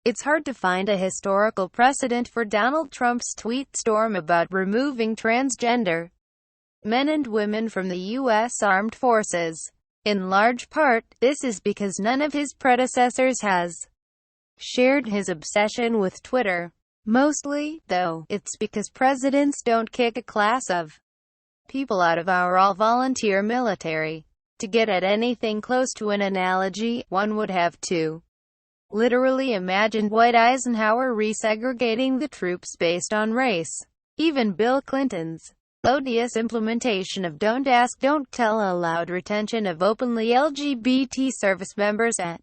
It's hard to find a historical precedent for Donald Trump's tweet storm about removing transgender men and women from the U.S. Armed Forces. In large part, this is because none of his predecessors has shared his obsession with Twitter. Mostly, though, it's because presidents don't kick a class of people out of our all-volunteer military. To get at anything close to an analogy, one would have to literally imagine Dwight Eisenhower resegregating the troops based on race. Even Bill Clinton's odious implementation of Don't Ask, Don't Tell allowed retention of openly LGBT service members at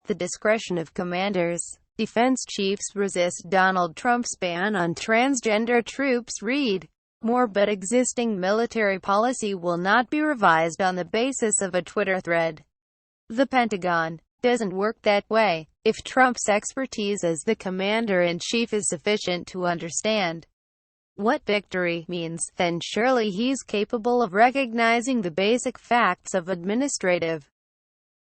the discretion of commanders. Defense chiefs resist Donald Trump's ban on transgender troops. Read more. But existing military policy will not be revised on the basis of a Twitter thread. The Pentagon doesn't work that way. If Trump's expertise as the commander-in-chief is sufficient to understand what victory means, then surely he's capable of recognizing the basic facts of administrative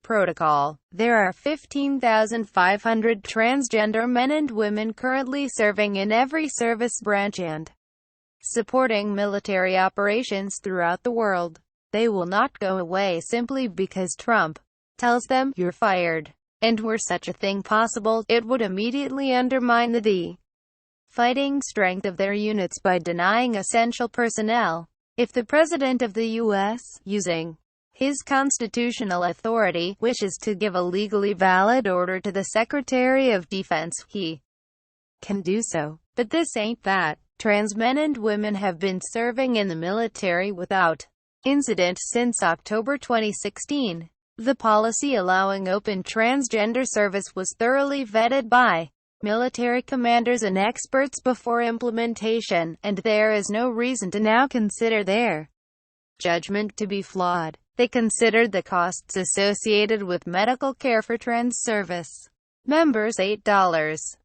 protocol. There are 15,500 transgender men and women currently serving in every service branch and supporting military operations throughout the world. They will not go away simply because Trump tells them, "You're fired." And were such a thing possible, it would immediately undermine the fighting strength of their units by denying essential personnel. If the President of the U.S., using his constitutional authority, wishes to give a legally valid order to the Secretary of Defense, he can do so. But this ain't that. Trans men and women have been serving in the military without incident since October 2016. The policy allowing open transgender service was thoroughly vetted by military commanders and experts before implementation, and there is no reason to now consider their judgment to be flawed. They considered the costs associated with medical care for trans service members $8